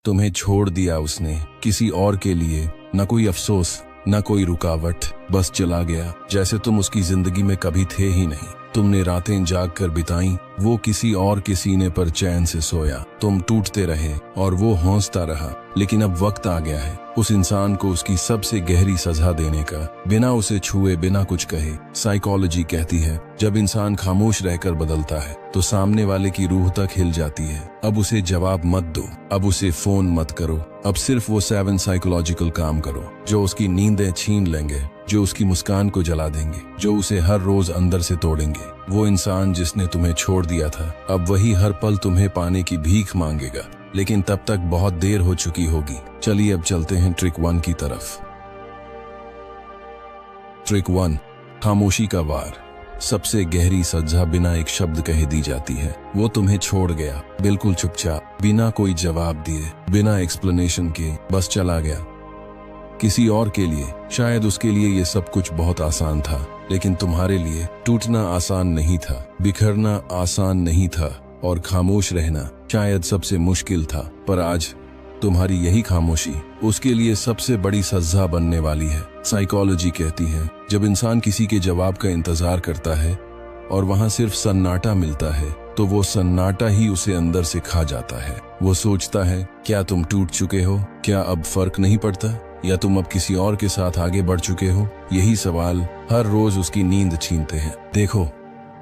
तुम्हें छोड़ दिया उसने किसी और के लिए, न कोई अफसोस न कोई रुकावट, बस चला गया जैसे तुम उसकी जिंदगी में कभी थे ही नहीं। तुमने रातें जाग कर बिताई, वो किसी और के सीने पर चैन से सोया। तुम टूटते रहे और वो हौंसता रहा। लेकिन अब वक्त आ गया है उस इंसान को उसकी सबसे गहरी सजा देने का, बिना उसे छुए, बिना कुछ कहे। साइकोलॉजी कहती है जब इंसान खामोश रहकर बदलता है तो सामने वाले की रूह तक हिल जाती है। अब उसे जवाब मत दो, अब उसे फोन मत करो, अब सिर्फ वो 7 साइकोलॉजिकल काम करो जो उसकी नींदें छीन लेंगे, जो उसकी मुस्कान को जला देंगे, जो उसे हर रोज अंदर से तोड़ेंगे। वो इंसान जिसने तुम्हें छोड़ दिया था अब वही हर पल तुम्हें पाने की भीख मांगेगा, लेकिन तब तक बहुत देर हो चुकी होगी। चलिए अब चलते हैं ट्रिक 1 की तरफ। ट्रिक 1, खामोशी का वार। सबसे गहरी सजा बिना एक शब्द कहे दी जाती है। वो तुम्हें छोड़ गया, बिल्कुल चुपचाप, बिना कोई जवाब दिए, बिना एक्सप्लेनेशन के, बस चला गया किसी और के लिए। शायद उसके लिए ये सब कुछ बहुत आसान था, लेकिन तुम्हारे लिए टूटना आसान नहीं था, बिखरना आसान नहीं था, और खामोश रहना शायद सबसे मुश्किल था। पर आज तुम्हारी यही खामोशी उसके लिए सबसे बड़ी सजा बनने वाली है। साइकोलॉजी कहती है जब इंसान किसी के जवाब का इंतजार करता है और वहां सिर्फ सन्नाटा मिलता है तो वो सन्नाटा ही उसे अंदर से खा जाता है। वो सोचता है क्या तुम टूट चुके हो, क्या अब फर्क नहीं पड़ता, या तुम अब किसी और के साथ आगे बढ़ चुके हो। यही सवाल हर रोज उसकी नींद छीनते हैं। देखो,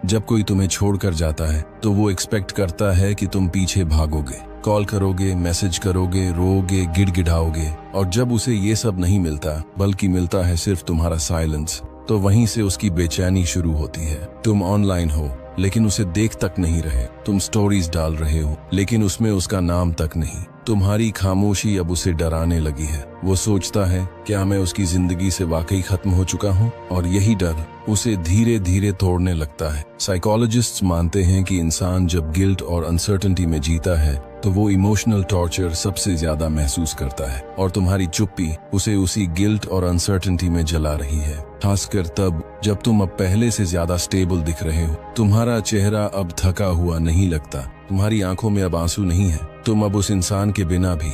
जब कोई तुम्हें छोड़कर जाता है तो वो एक्सपेक्ट करता है कि तुम पीछे भागोगे, कॉल करोगे, मैसेज करोगे, रोओगे, गिड़गिड़ाओगे, और जब उसे ये सब नहीं मिलता बल्कि मिलता है सिर्फ तुम्हारा साइलेंस, तो वहीं से उसकी बेचैनी शुरू होती है। तुम ऑनलाइन हो लेकिन उसे देख तक नहीं रहे, तुम स्टोरीज डाल रहे हो लेकिन उसमें उसका नाम तक नहीं। तुम्हारी खामोशी अब उसे डराने लगी है। वो सोचता है क्या मैं उसकी जिंदगी से वाकई खत्म हो चुका हूँ, और यही डर उसे धीरे धीरे तोड़ने लगता है। साइकोलॉजिस्ट्स मानते हैं कि इंसान जब गिल्ट और अनसर्टेनिटी में जीता है तो वो इमोशनल टॉर्चर सबसे ज्यादा महसूस करता है, और तुम्हारी चुप्पी उसे उसी गिल्ट और अनसर्टेनिटी में जला रही है। खासकर तब जब तुम अब पहले से ज्यादा स्टेबल दिख रहे हो। तुम्हारा चेहरा अब थका हुआ नहीं लगता, तुम्हारी आंखों में अब आंसू नहीं है, तुम अब उस इंसान के बिना भी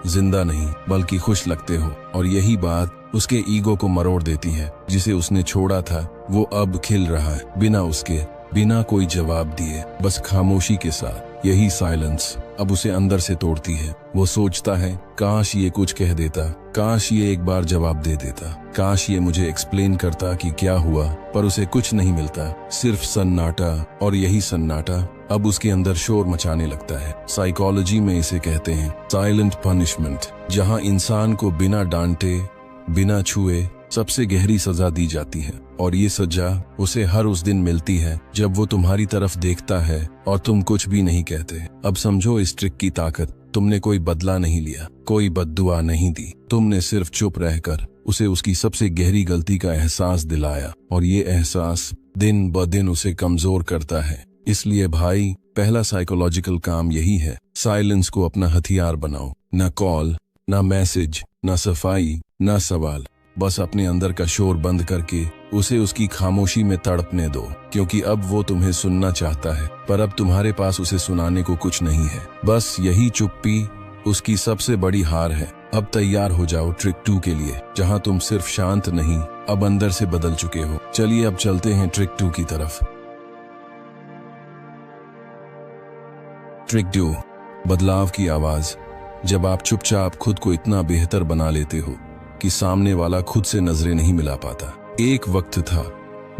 जिंदा नहीं बल्कि खुश लगते हो। और यही बात उसके ईगो को मरोड़ देती है। जिसे उसने छोड़ा था वो अब खिल रहा है, बिना उसके, बिना कोई जवाब दिए, बस खामोशी के साथ। यही साइलेंस अब उसे अंदर से तोड़ती है। वो सोचता है काश ये कुछ कह देता, काश ये एक बार जवाब दे देता, काश ये मुझे एक्सप्लेन करता कि क्या हुआ, पर उसे कुछ नहीं मिलता, सिर्फ सन्नाटा। और यही सन्नाटा अब उसके अंदर शोर मचाने लगता है। साइकोलॉजी में इसे कहते हैं साइलेंट पनिशमेंट, जहां इंसान को बिना डांटे, बिना छुए सबसे गहरी सजा दी जाती है। और ये सजा उसे हर उस दिन मिलती है जब वो तुम्हारी तरफ देखता है और तुम कुछ भी नहीं कहते। अब समझो इस ट्रिक की ताकत। तुमने कोई बदला नहीं लिया, कोई बद्दुआ नहीं दी, तुमने सिर्फ चुप रहकर उसे उसकी सबसे गहरी गलती का एहसास दिलाया, और ये एहसास दिन ब दिन उसे कमजोर करता है। इसलिए भाई, पहला साइकोलॉजिकल काम यही है, साइलेंस को अपना हथियार बनाओ। ना कॉल, ना मैसेज, ना सफाई, ना सवाल, बस अपने अंदर का शोर बंद करके उसे उसकी खामोशी में तड़पने दो, क्योंकि अब वो तुम्हें सुनना चाहता है, पर अब तुम्हारे पास उसे सुनाने को कुछ नहीं है। बस यही चुप्पी उसकी सबसे बड़ी हार है। अब तैयार हो जाओ ट्रिक 2 के लिए, जहां तुम सिर्फ शांत नहीं, अब अंदर से बदल चुके हो। चलिए अब चलते हैं ट्रिक 2 की तरफ। ट्रिक 2, बदलाव की आवाज। जब आप चुपचाप खुद को इतना बेहतर बना लेते हो कि सामने वाला खुद से नजरें नहीं मिला पाता। एक वक्त था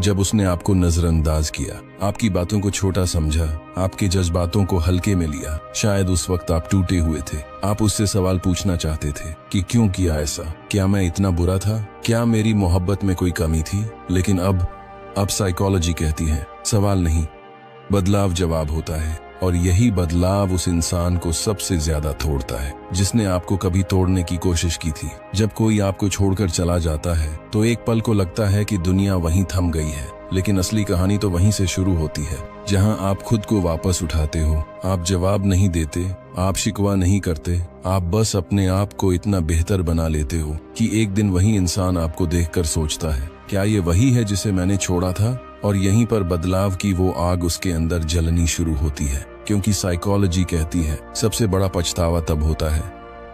जब उसने आपको नजरअंदाज किया, आपकी बातों को छोटा समझा, आपके जज्बातों को हल्के में लिया। शायद उस वक्त आप टूटे हुए थे, आप उससे सवाल पूछना चाहते थे कि क्यों किया ऐसा, क्या मैं इतना बुरा था, क्या मेरी मोहब्बत में कोई कमी थी। लेकिन अब साइकोलॉजी कहती है सवाल नहीं, बदलाव जवाब होता है। और यही बदलाव उस इंसान को सबसे ज्यादा तोड़ता है जिसने आपको कभी तोड़ने की कोशिश की थी। जब कोई आपको छोड़कर चला जाता है तो एक पल को लगता है कि दुनिया वहीं थम गई है, लेकिन असली कहानी तो वहीं से शुरू होती है, जहां आप खुद को वापस उठाते हो। आप जवाब नहीं देते, आप शिकवा नहीं करते, आप बस अपने आप को इतना बेहतर बना लेते हो कि एक दिन वही इंसान आपको देखकर सोचता है क्या ये वही है जिसे मैंने छोड़ा था। और यहीं पर बदलाव की वो आग उसके अंदर जलनी शुरू होती है, क्योंकि साइकोलॉजी कहती है सबसे बड़ा पछतावा तब होता है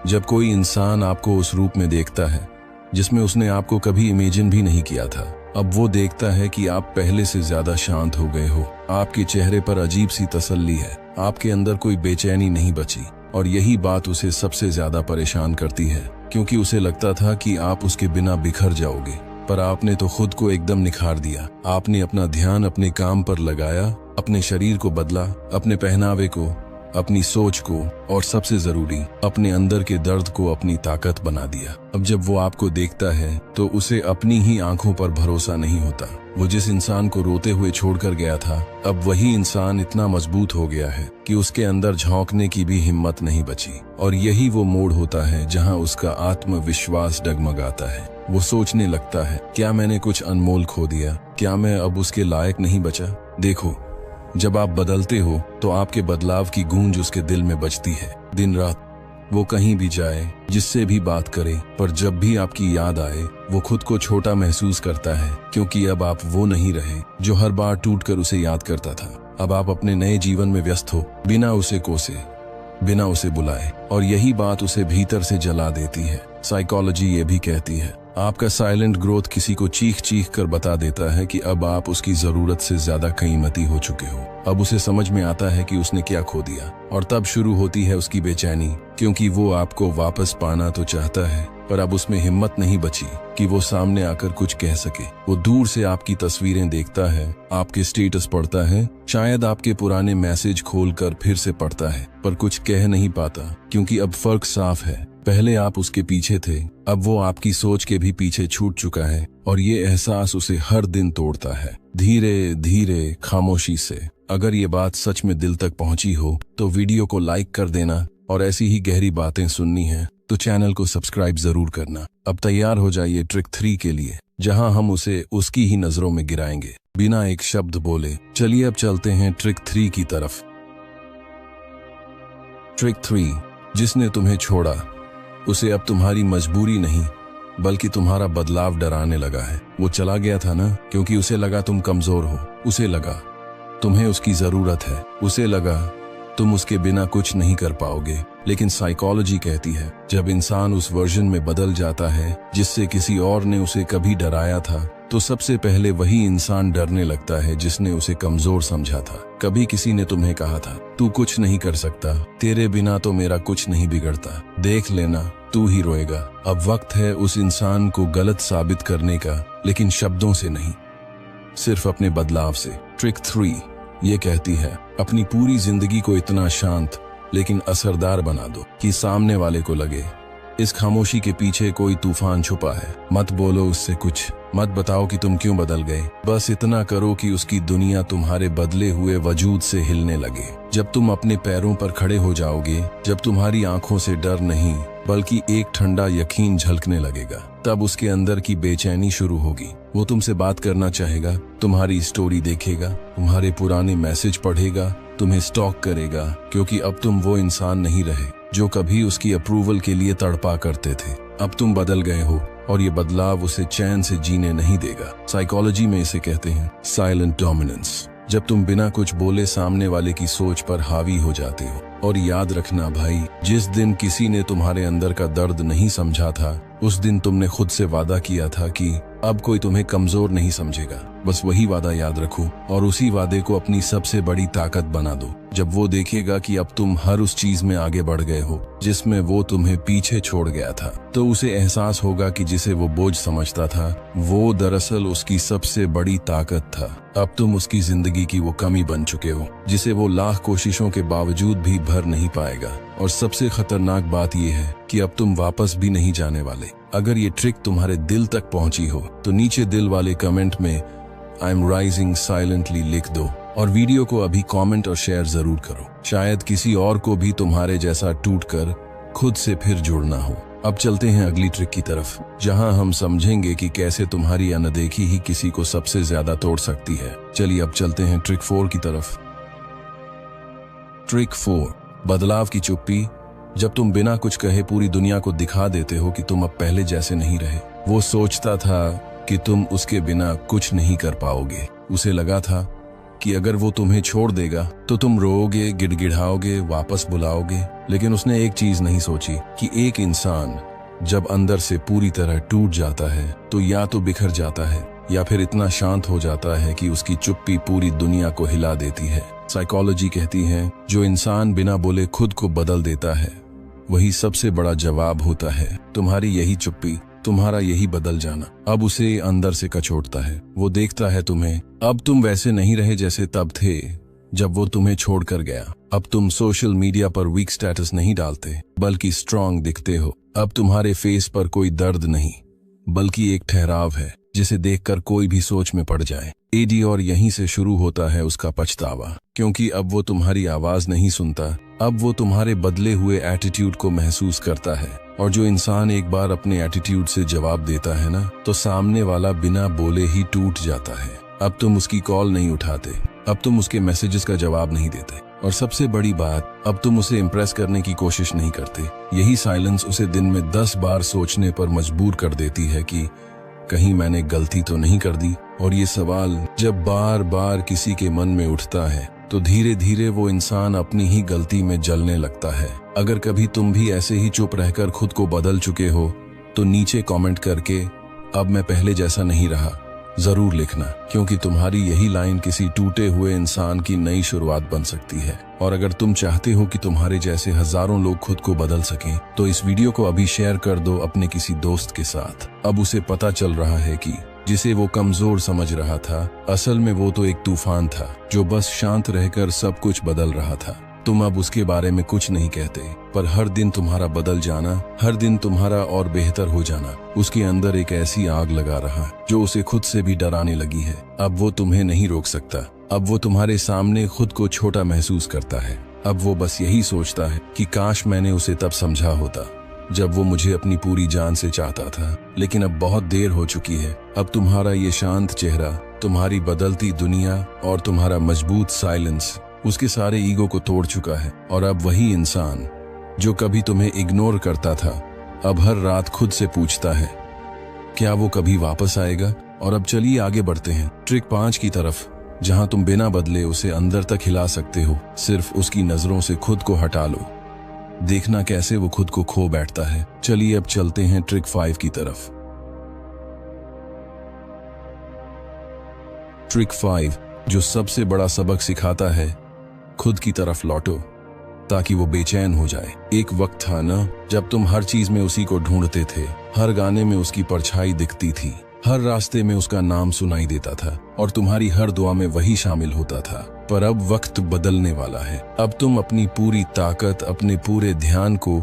जब कोई इंसान आपको उस रूप में देखता है जिसमें उसने आपको कभी इमेजिन भी नहीं किया था, अब वो देखता है कि आप पहले से ज्यादा शांत हो गए हो। आपके चेहरे पर अजीब सी तसल्ली है, आपके अंदर कोई बेचैनी नहीं बची। और यही बात उसे सबसे ज्यादा परेशान करती है, क्योंकि उसे लगता था कि आप उसके बिना बिखर जाओगे, पर आपने तो खुद को एकदम निखार दिया। आपने अपना ध्यान अपने काम पर लगाया, अपने शरीर को बदला, अपने पहनावे को, अपनी सोच को, और सबसे जरूरी अपने अंदर के दर्द को अपनी ताकत बना दिया। अब जब वो आपको देखता है तो उसे अपनी ही आंखों पर भरोसा नहीं होता। वो जिस इंसान को रोते हुए छोड़कर गया था, अब वही इंसान इतना मजबूत हो गया है कि उसके अंदर झोंकने की भी हिम्मत नहीं बची। और यही वो मोड़ होता है जहां उसका आत्मविश्वास डगमगाता है। वो सोचने लगता है, क्या मैंने कुछ अनमोल खो दिया? क्या मैं अब उसके लायक नहीं बचा? देखो, जब आप बदलते हो तो आपके बदलाव की गूंज उसके दिल में बजती है। दिन रात वो कहीं भी जाए, जिससे भी बात करे, पर जब भी आपकी याद आए वो खुद को छोटा महसूस करता है, क्योंकि अब आप वो नहीं रहे जो हर बार टूटकर उसे याद करता था। अब आप अपने नए जीवन में व्यस्त हो, बिना उसे कोसे, बिना उसे बुलाए, और यही बात उसे भीतर से जला देती है। साइकोलॉजी ये भी कहती है, आपका साइलेंट ग्रोथ किसी को चीख चीख कर बता देता है कि अब आप उसकी जरूरत से ज्यादा कीमती हो चुके हो। अब उसे समझ में आता है कि उसने क्या खो दिया, और तब शुरू होती है उसकी बेचैनी, क्योंकि वो आपको वापस पाना तो चाहता है, पर अब उसमें हिम्मत नहीं बची कि वो सामने आकर कुछ कह सके। वो दूर से आपकी तस्वीरें देखता है, आपके स्टेटस पढ़ता है, शायद आपके पुराने मैसेज खोलकर फिर से पढ़ता है, पर कुछ कह नहीं पाता, क्योंकि अब फर्क साफ है। पहले आप उसके पीछे थे, अब वो आपकी सोच के भी पीछे छूट चुका है, और ये एहसास उसे हर दिन तोड़ता है, धीरे धीरे, खामोशी से। अगर ये बात सच में दिल तक पहुंची हो तो वीडियो को लाइक कर देना, और ऐसी ही गहरी बातें सुननी है तो चैनल को सब्सक्राइब जरूर करना। अब तैयार हो जाइए ट्रिक 3 के लिए, जहां हम उसे उसकी ही नजरों में गिराएंगे, बिना एक शब्द बोले। चलिए अब चलते हैं ट्रिक 3 की तरफ। ट्रिक 3, जिसने तुम्हें छोड़ा उसे अब तुम्हारी मजबूरी नहीं बल्कि तुम्हारा बदलाव डराने लगा है। वो चला गया था ना, क्योंकि उसे लगा तुम कमजोर हो, उसे लगा तुम्हें उसकी जरूरत है, उसे लगा तुम उसके बिना कुछ नहीं कर पाओगे। लेकिन साइकोलॉजी कहती है, जब इंसान उस वर्जन में बदल जाता है जिससे किसी और ने उसे कभी डराया था, तो सबसे पहले वही इंसान डरने लगता है जिसने उसे कमजोर समझा था। कभी किसी ने तुम्हें कहा था, तू कुछ नहीं कर सकता, तेरे बिना तो मेरा कुछ नहीं बिगड़ता, देख लेना तू ही रोएगा। अब वक्त है उस इंसान को गलत साबित करने का, लेकिन शब्दों से नहीं, सिर्फ अपने बदलाव से। ट्रिक 3 ये कहती है, अपनी पूरी जिंदगी को इतना शांत लेकिन असरदार बना दो कि सामने वाले को लगे इस खामोशी के पीछे कोई तूफान छुपा है। मत बोलो उससे कुछ, मत बताओ कि तुम क्यों बदल गए, बस इतना करो कि उसकी दुनिया तुम्हारे बदले हुए वजूद से हिलने लगे। जब तुम अपने पैरों पर खड़े हो जाओगे, जब तुम्हारी आंखों से डर नहीं बल्कि एक ठंडा यकीन झलकने लगेगा, तब उसके अंदर की बेचैनी शुरू होगी। वो तुमसे बात करना चाहेगा, तुम्हारी स्टोरी देखेगा, तुम्हारे पुराने मैसेज पढ़ेगा, तुम्हें स्टॉक करेगा, क्योंकि अब तुम वो इंसान नहीं रहे जो कभी उसकी अप्रूवल के लिए तड़पा करते थे। अब तुम बदल गए हो, और ये बदलाव उसे चैन से जीने नहीं देगा। साइकोलॉजी में इसे कहते हैं साइलेंट डोमिनेंस। जब तुम बिना कुछ बोले सामने वाले की सोच पर हावी हो जाते हो। और याद रखना भाई, जिस दिन किसी ने तुम्हारे अंदर का दर्द नहीं समझा था, उस दिन तुमने खुद से वादा किया था कि अब कोई तुम्हें कमजोर नहीं समझेगा। बस वही वादा याद रखो, और उसी वादे को अपनी सबसे बड़ी ताकत बना दो। जब वो देखेगा कि अब तुम हर उस चीज में आगे बढ़ गए हो जिसमें वो तुम्हें पीछे छोड़ गया था, तो उसे एहसास होगा कि जिसे वो बोझ समझता था, वो दरअसल उसकी सबसे बड़ी ताकत था। अब तुम उसकी जिंदगी की वो कमी बन चुके हो जिसे वो लाख कोशिशों के बावजूद भी भर नहीं पाएगा। और सबसे खतरनाक बात यह है कि अब तुम वापस भी नहीं जाने वाले। अगर ये ट्रिक तुम्हारे दिल तक पहुंची हो तो नीचे दिल वाले कमेंट में आई एम राइजिंग साइलेंटली लिख दो, और वीडियो को अभी कमेंट और शेयर जरूर करो। शायद किसी और को भी तुम्हारे जैसा टूटकर खुद से फिर जुड़ना हो। अब चलते हैं अगली ट्रिक की तरफ, जहां हम समझेंगे कि कैसे तुम्हारी अनदेखी ही किसी को सबसे ज्यादा तोड़ सकती है। चलिए अब चलते हैं ट्रिक 4 की तरफ। ट्रिक 4, बदलाव की चुप्पी। जब तुम बिना कुछ कहे पूरी दुनिया को दिखा देते हो कि तुम अब पहले जैसे नहीं रहे। वो सोचता था कि तुम उसके बिना कुछ नहीं कर पाओगे। उसे लगा था कि अगर वो तुम्हें छोड़ देगा तो तुम रोओगे, गिड़गिड़ाओगे, वापस बुलाओगे। लेकिन उसने एक चीज नहीं सोची कि एक इंसान जब अंदर से पूरी तरह टूट जाता है तो या तो बिखर जाता है या फिर इतना शांत हो जाता है कि उसकी चुप्पी पूरी दुनिया को हिला देती है। साइकोलॉजी कहती है जो इंसान बिना बोले खुद को बदल देता है वही सबसे बड़ा जवाब होता है। तुम्हारी यही चुप्पी, तुम्हारा यही बदल जाना अब उसे अंदर से कचोटता है। वो देखता है तुम्हें, अब तुम वैसे नहीं रहे जैसे तब थे जब वो तुम्हें छोड़कर गया। अब तुम सोशल मीडिया पर वीक स्टेटस नहीं डालते बल्कि स्ट्रांग दिखते हो। अब तुम्हारे फेस पर कोई दर्द नहीं बल्कि एक ठहराव है जिसे देखकर कोई भी सोच में पड़ जाए। एडी और यहीं से शुरू होता है उसका पछतावा, क्योंकि अब वो तुम्हारी आवाज नहीं सुनता, अब वो तुम्हारे बदले हुए एटीट्यूड को महसूस करता है। और जो इंसान एक बार अपने एटीट्यूड से जवाब देता है ना, तो सामने वाला बिना बोले ही टूट जाता है। अब तुम उसकी कॉल नहीं उठाते, अब तुम उसके मैसेजेस का जवाब नहीं देते, और सबसे बड़ी बात, अब तुम उसे इम्प्रेस करने की कोशिश नहीं करते। यही साइलेंस उसे दिन में 10 बार सोचने पर मजबूर कर देती है कि कहीं मैंने गलती तो नहीं कर दी। और ये सवाल जब बार बार किसी के मन में उठता है तो धीरे धीरे वो इंसान अपनी ही गलती में जलने लगता है। अगर कभी तुम भी ऐसे ही चुप रहकर खुद को बदल चुके हो तो नीचे कमेंट करके अब मैं पहले जैसा नहीं रहा जरूर लिखना, क्योंकि तुम्हारी यही लाइन किसी टूटे हुए इंसान की नई शुरुआत बन सकती है। और अगर तुम चाहते हो कि तुम्हारे जैसे हजारों लोग खुद को बदल सकें तो इस वीडियो को अभी शेयर कर दो अपने किसी दोस्त के साथ। अब उसे पता चल रहा है कि जिसे वो कमजोर समझ रहा था असल में वो तो एक तूफान था जो बस शांत रहकर सब कुछ बदल रहा था। तुम अब उसके बारे में कुछ नहीं कहते, पर हर दिन तुम्हारा बदल जाना, हर दिन तुम्हारा और बेहतर हो जाना उसके अंदर एक ऐसी आग लगा रहा जो उसे खुद से भी डराने लगी है। अब वो तुम्हें नहीं रोक सकता, अब वो तुम्हारे सामने खुद को छोटा महसूस करता है। अब वो बस यही सोचता है कि काश मैंने उसे तब समझा होता जब वो मुझे अपनी पूरी जान से चाहता था। लेकिन अब बहुत देर हो चुकी है। अब तुम्हारा ये शांत चेहरा, तुम्हारी बदलती दुनिया और तुम्हारा मजबूत साइलेंस उसके सारे ईगो को तोड़ चुका है। और अब वही इंसान जो कभी तुम्हें इग्नोर करता था अब हर रात खुद से पूछता है क्या वो कभी वापस आएगा। और अब चलिए आगे बढ़ते हैं ट्रिक 5 की तरफ, जहां तुम बिना बदले उसे अंदर तक हिला सकते हो। सिर्फ उसकी नजरों से खुद को हटा लो, देखना कैसे वो खुद को खो बैठता है। चलिए अब चलते हैं ट्रिक 5 की तरफ। ट्रिक 5 जो सबसे बड़ा सबक सिखाता है, खुद की तरफ लौटो ताकि वो बेचैन हो जाए। एक वक्त था ना जब तुम हर चीज में उसी को ढूंढते थे, हर गाने में उसकी परछाई दिखती थी, हर रास्ते में उसका नाम सुनाई देता था और तुम्हारी हर दुआ में वही शामिल होता था। पर अब वक्त बदलने वाला है। अब तुम अपनी पूरी ताकत, अपने पूरे ध्यान को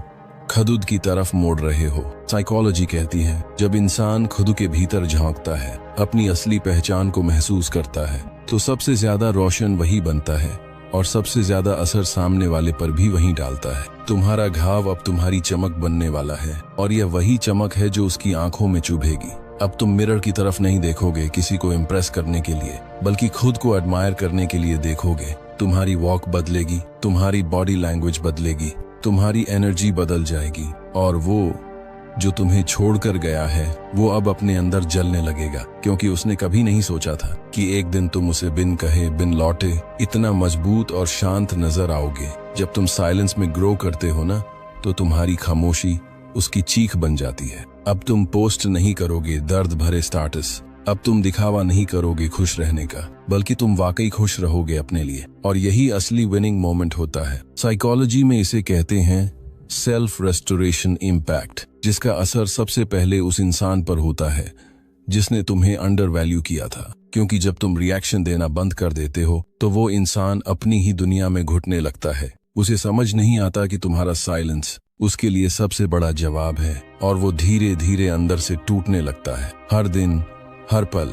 खुद की तरफ मोड़ रहे हो। साइकोलॉजी कहती है जब इंसान खुद के भीतर झांकता है, अपनी असली पहचान को महसूस करता है, तो सबसे ज्यादा रोशन वही बनता है और सबसे ज्यादा असर सामने वाले पर भी वही डालता है। तुम्हारा घाव अब तुम्हारी चमक बनने वाला है और यह वही चमक है जो उसकी आंखों में चुभेगी। अब तुम मिरर की तरफ नहीं देखोगे किसी को इम्प्रेस करने के लिए, बल्कि खुद को एडमायर करने के लिए देखोगे। तुम्हारी वॉक बदलेगी, तुम्हारी बॉडी लैंग्वेज बदलेगी, तुम्हारी एनर्जी बदल जाएगी और वो जो तुम्हें छोड़कर गया है वो अब अपने अंदर जलने लगेगा, क्योंकि उसने कभी नहीं सोचा था कि एक दिन तुम उसे बिन कहे, बिन लौटे इतना मजबूत और शांत नजर आओगे। जब तुम साइलेंस में ग्रो करते हो ना, तो तुम्हारी खामोशी उसकी चीख बन जाती है। अब तुम पोस्ट नहीं करोगे दर्द भरे स्टेटस, अब तुम दिखावा नहीं करोगे खुश रहने का, बल्कि तुम वाकई खुश रहोगे अपने लिए। और यही असली विनिंग मोमेंट होता है। साइकोलॉजी में इसे कहते हैं सेल्फ रेस्टोरेशन इम्पैक्ट, जिसका असर सबसे पहले उस इंसान पर होता है जिसने तुम्हें अंडर वैल्यू किया था। क्योंकि जब तुम रिएक्शन देना बंद कर देते हो तो वो इंसान अपनी ही दुनिया में घुटने लगता है। उसे समझ नहीं आता कि तुम्हारा साइलेंस उसके लिए सबसे बड़ा जवाब है और वो धीरे धीरे अंदर से टूटने लगता है। हर दिन, हर पल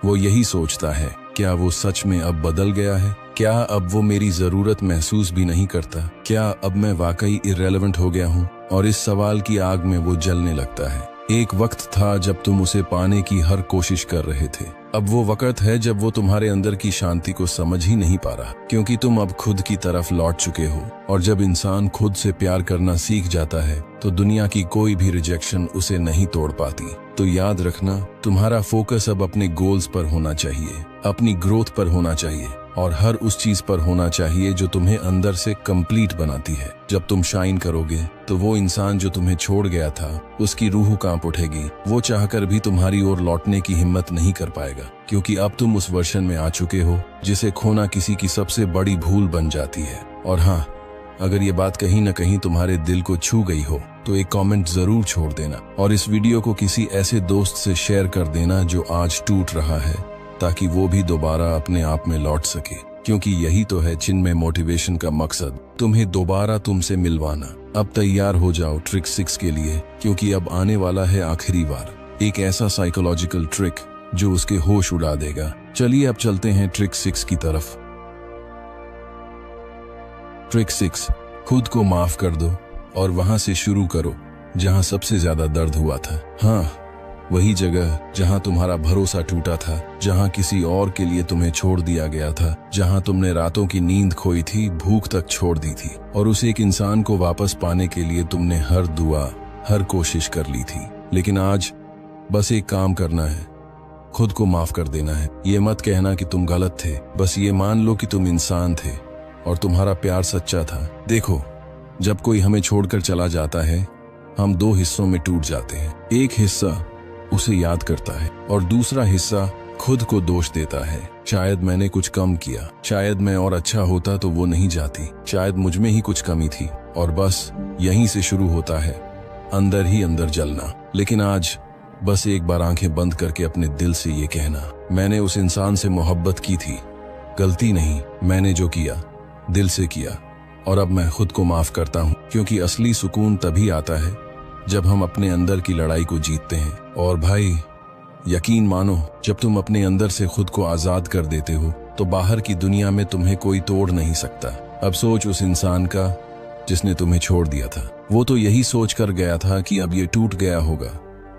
वो यही सोचता है, क्या वो सच में अब बदल गया है? क्या अब वो मेरी जरूरत महसूस भी नहीं करता? क्या अब मैं वाकई इर्रेलेवेंट हो गया हूँ? और इस सवाल की आग में वो जलने लगता है। एक वक्त था जब तुम उसे पाने की हर कोशिश कर रहे थे, अब वो वक्त है जब वो तुम्हारे अंदर की शांति को समझ ही नहीं पा रहा, क्योंकि तुम अब खुद की तरफ लौट चुके हो। और जब इंसान खुद से प्यार करना सीख जाता है तो दुनिया की कोई भी रिजेक्शन उसे नहीं तोड़ पाती। तो याद रखना, तुम्हारा फोकस अब अपने गोल्स पर होना चाहिए, अपनी ग्रोथ पर होना चाहिए, और हर उस चीज पर होना चाहिए जो तुम्हें अंदर से कंप्लीट बनाती है। जब तुम शाइन करोगे तो वो इंसान जो तुम्हें छोड़ गया था उसकी रूह कांप उठेगी। वो चाहकर भी तुम्हारी ओर लौटने की हिम्मत नहीं कर पाएगा, क्योंकि अब तुम उस वर्जन में आ चुके हो जिसे खोना किसी की सबसे बड़ी भूल बन जाती है। और हाँ, अगर ये बात कहीं न कहीं तुम्हारे दिल को छू गई हो तो एक कमेंट जरूर छोड़ देना और इस वीडियो को किसी ऐसे दोस्त से शेयर कर देना जो आज टूट रहा है, ताकि वो भी दोबारा अपने आप में लौट सके। क्योंकि यही तो है चिन्मय मोटिवेशन का मकसद, तुम्हें दोबारा तुमसे मिलवाना। अब तैयार हो जाओ ट्रिक 6 के लिए, क्योंकि अब आने वाला है आखिरी बार, एक ऐसा साइकोलॉजिकल ट्रिक जो उसके होश उड़ा देगा। चलिए अब चलते हैं ट्रिक 6 की तरफ। ट्रिक 6, खुद को माफ कर दो और वहां से शुरू करो जहां सबसे ज्यादा दर्द हुआ था। हाँ, वही जगह जहां तुम्हारा भरोसा टूटा था, जहां किसी और के लिए तुम्हें छोड़ दिया गया था, जहां तुमने रातों की नींद खोई थी, भूख तक छोड़ दी थी, और उस एक इंसान को वापस पाने के लिए तुमने हर दुआ, हर कोशिश कर ली थी। लेकिन आज बस एक काम करना है, खुद को माफ कर देना है। ये मत कहना कि तुम गलत थे, बस ये मान लो कि तुम इंसान थे और तुम्हारा प्यार सच्चा था। देखो, जब कोई हमें छोड़कर चला जाता है, हम 2 हिस्सों में टूट जाते हैं। एक हिस्सा उसे याद करता है और दूसरा हिस्सा खुद को दोष देता है। शायद मैंने कुछ कम किया, शायद मैं और अच्छा होता तो वो नहीं जाती, शायद मुझ में ही कुछ कमी थी, और बस यहीं से शुरू होता है अंदर ही अंदर जलना। लेकिन आज बस एक बार आंखें बंद करके अपने दिल से ये कहना, मैंने उस इंसान से मोहब्बत की थी, गलती नहीं, मैंने जो किया दिल से किया, और अब मैं खुद को माफ करता हूँ। क्योंकि असली सुकून तभी आता है जब हम अपने अंदर की लड़ाई को जीतते हैं। और भाई, यकीन मानो, जब तुम अपने अंदर से खुद को आजाद कर देते हो तो बाहर की दुनिया में तुम्हें कोई तोड़ नहीं सकता। अब सोच उस इंसान का जिसने तुम्हें छोड़ दिया था। वो तो यही सोच कर गया था कि अब ये टूट गया होगा,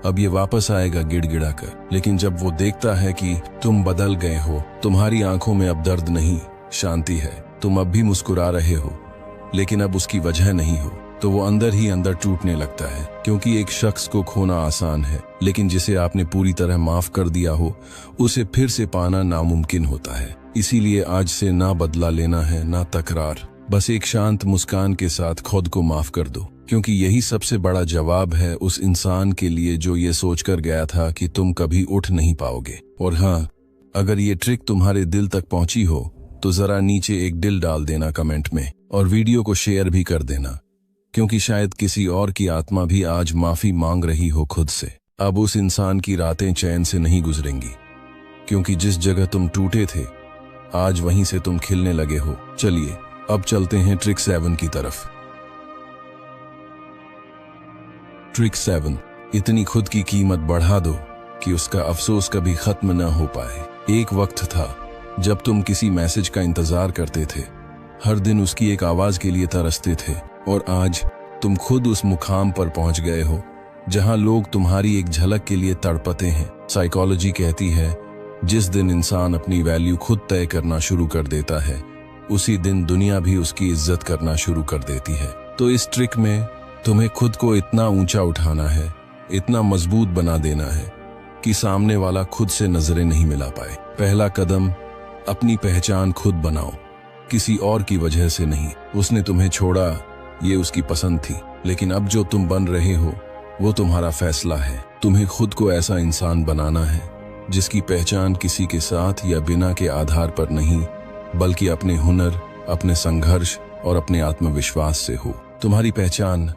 अब ये वापस आएगा गिड़गिड़ा कर। लेकिन जब वो देखता है कि तुम बदल गए हो, तुम्हारी आंखों में अब दर्द नहीं, शांति है, तुम अब भी मुस्कुरा रहे हो, लेकिन अब उसकी वजह नहीं हो, तो वो अंदर ही अंदर टूटने लगता है। क्योंकि एक शख्स को खोना आसान है, लेकिन जिसे आपने पूरी तरह माफ कर दिया हो, उसे फिर से पाना नामुमकिन होता है। इसीलिए आज से ना बदला लेना है, ना तकरार, बस एक शांत मुस्कान के साथ खुद को माफ कर दो। क्योंकि यही सबसे बड़ा जवाब है उस इंसान के लिए जो ये सोचकर गया था कि तुम कभी उठ नहीं पाओगे। और हाँ, अगर ये ट्रिक तुम्हारे दिल तक पहुंची हो तो जरा नीचे एक दिल डाल देना कमेंट में, और वीडियो को शेयर भी कर देना, क्योंकि शायद किसी और की आत्मा भी आज माफी मांग रही हो खुद से। अब उस इंसान की रातें चैन से नहीं गुजरेंगी, क्योंकि जिस जगह तुम टूटे थे आज वहीं से तुम खिलने लगे हो। चलिए अब चलते हैं ट्रिक 7 की तरफ। ट्रिक 7, इतनी खुद की कीमत बढ़ा दो कि उसका अफसोस कभी खत्म न हो पाए। एक वक्त था जब तुम किसी मैसेज का इंतजार करते थे, हर दिन उसकी एक आवाज के लिए तरसते थे, और आज तुम खुद उस मुकाम पर पहुंच गए हो जहां लोग तुम्हारी एक झलक के लिए तड़पते हैं। साइकोलॉजी कहती है, जिस दिन इंसान अपनी वैल्यू खुद तय करना शुरू कर देता है, उसी दिन दुनिया भी उसकी इज्जत करना शुरू कर देती है। तो इस ट्रिक में तुम्हें खुद को इतना ऊंचा उठाना है, इतना मजबूत बना देना है कि सामने वाला खुद से नजरें नहीं मिला पाए। पहला कदम, अपनी पहचान खुद बनाओ, किसी और की वजह से नहीं। उसने तुम्हें छोड़ा, ये उसकी पसंद थी, लेकिन अब जो तुम बन रहे हो वो तुम्हारा फैसला है। तुम्हें खुद को ऐसा इंसान बनाना है जिसकी पहचान किसी के साथ या बिना के आधार पर नहीं, बल्कि अपने हुनर, अपने संघर्ष और अपने आत्मविश्वास से हो। तुम्हारी पहचान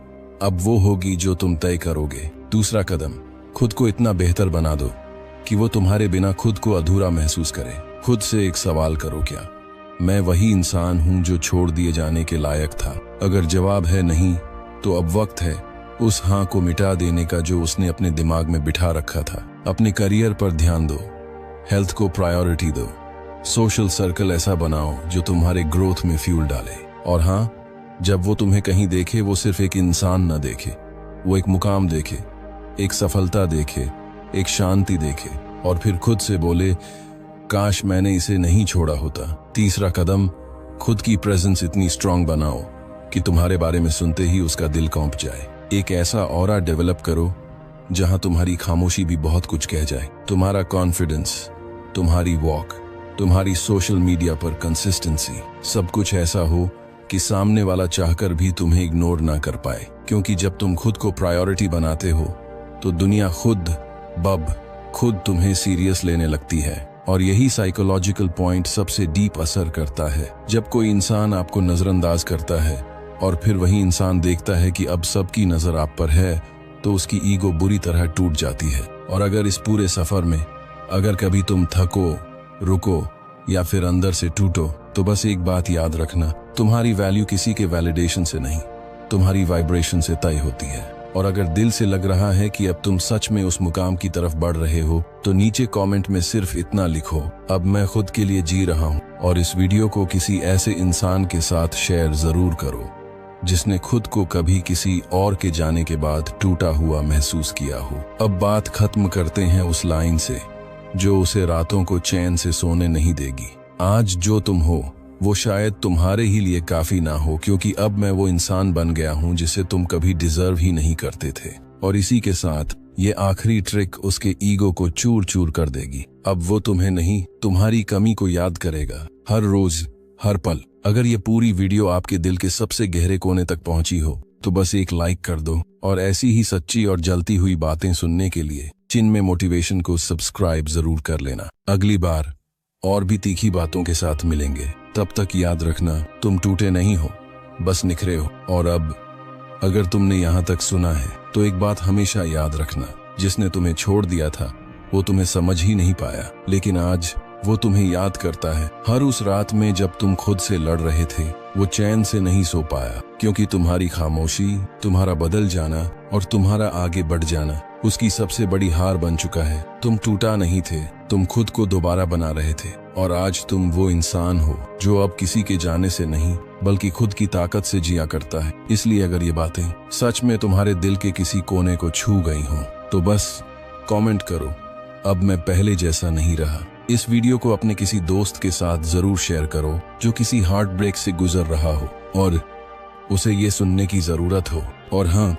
अब वो होगी जो तुम तय करोगे। दूसरा कदम, खुद को इतना बेहतर बना दो कि वो तुम्हारे बिना खुद को अधूरा महसूस करे। खुद से एक सवाल करो, क्या मैं वही इंसान हूं जो छोड़ दिए जाने के लायक था? अगर जवाब है नहीं, तो अब वक्त है उस हाँ को मिटा देने का जो उसने अपने दिमाग में बिठा रखा था। अपने करियर पर ध्यान दो, हेल्थ को प्रायोरिटी दो, सोशल सर्कल ऐसा बनाओ जो तुम्हारे ग्रोथ में फ्यूल डाले। और हाँ, जब वो तुम्हें कहीं देखे, वो सिर्फ एक इंसान न देखे, वो एक मुकाम देखे, एक सफलता देखे, एक शांति देखे, और फिर खुद से बोले, काश मैंने इसे नहीं छोड़ा होता। तीसरा कदम, खुद की प्रेजेंस इतनी स्ट्रांग बनाओ कि तुम्हारे बारे में सुनते ही उसका दिल कांप जाए। एक ऐसा ऑरा डेवलप करो जहां तुम्हारी खामोशी भी बहुत कुछ कह जाए। तुम्हारा कॉन्फिडेंस, तुम्हारी वॉक, तुम्हारी सोशल मीडिया पर कंसिस्टेंसी, सब कुछ ऐसा हो कि सामने वाला चाहकर भी तुम्हें इग्नोर ना कर पाए। क्योंकि जब तुम खुद को प्रायोरिटी बनाते हो तो दुनिया खुद तुम्हें सीरियस लेने लगती है। और यही साइकोलॉजिकल पॉइंट सबसे डीप असर करता है। जब कोई इंसान आपको नजरअंदाज करता है और फिर वही इंसान देखता है कि अब सबकी नजर आप पर है, तो उसकी ईगो बुरी तरह टूट जाती है। और अगर इस पूरे सफर में अगर कभी तुम थको, रुको या फिर अंदर से टूटो, तो बस एक बात याद रखना, तुम्हारी वैल्यू किसी के वैलिडेशन से नहीं, तुम्हारी वाइब्रेशन से तय होती है। और अगर दिल से लग रहा है कि अब तुम सच में उस मुकाम की तरफ बढ़ रहे हो, तो नीचे कमेंट में सिर्फ इतना लिखो, अब मैं खुद के लिए जी रहा हूँ। और इस वीडियो को किसी ऐसे इंसान के साथ शेयर जरूर करो जिसने खुद को कभी किसी और के जाने के बाद टूटा हुआ महसूस किया हो। अब बात खत्म करते हैं उस लाइन से जो उसे रातों को चैन से सोने नहीं देगी। आज जो तुम हो वो शायद तुम्हारे ही लिए काफी ना हो, क्योंकि अब मैं वो इंसान बन गया हूँ जिसे तुम कभी डिजर्व ही नहीं करते थे। और इसी के साथ ये आखिरी ट्रिक उसके ईगो को चूर चूर कर देगी। अब वो तुम्हें नहीं, तुम्हारी कमी को याद करेगा, हर रोज, हर पल। अगर ये पूरी वीडियो आपके दिल के सबसे गहरे कोने तक पहुंची हो, तो बस एक लाइक कर दो। और ऐसी ही सच्ची और जलती हुई बातें सुनने के लिए चिन्मय मोटिवेशन को सब्सक्राइब जरूर कर लेना। अगली बार और भी तीखी बातों के साथ मिलेंगे। तब तक याद रखना, तुम टूटे नहीं हो, बस निखरे हो। और अब अगर तुमने यहाँ तक सुना है तो एक बात हमेशा याद रखना, जिसने तुम्हें छोड़ दिया था वो तुम्हें समझ ही नहीं पाया, लेकिन आज वो तुम्हें याद करता है। हर उस रात में जब तुम खुद से लड़ रहे थे, वो चैन से नहीं सो पाया, क्योंकि तुम्हारी खामोशी, तुम्हारा बदल जाना और तुम्हारा आगे बढ़ जाना उसकी सबसे बड़ी हार बन चुका है। तुम टूटा नहीं थे, तुम खुद को दोबारा बना रहे थे। और आज तुम वो इंसान हो जो अब किसी के जाने से नहीं, बल्कि खुद की ताकत से जिया करता है। इसलिए अगर ये बातें सच में तुम्हारे दिल के किसी कोने को छू गई हों, तो बस कमेंट करो, अब मैं पहले जैसा नहीं रहा। इस वीडियो को अपने किसी दोस्त के साथ जरूर शेयर करो जो किसी हार्ट ब्रेक से गुजर रहा हो और उसे ये सुनने की जरूरत हो। और हाँ,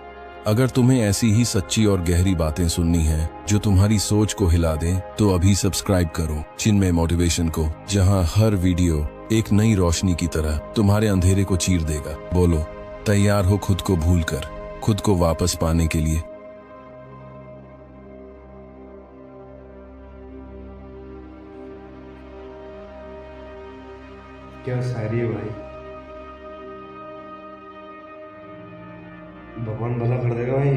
अगर तुम्हें ऐसी ही सच्ची और गहरी बातें सुननी है जो तुम्हारी सोच को हिला दें, तो अभी सब्सक्राइब करो चिन्मय मोटिवेशन को, जहां हर वीडियो एक नई रोशनी की तरह तुम्हारे अंधेरे को चीर देगा। बोलो, तैयार हो खुद को भूलकर खुद को वापस पाने के लिए? क्या शायरी है भाई। भगवान भला कर देगा भाई।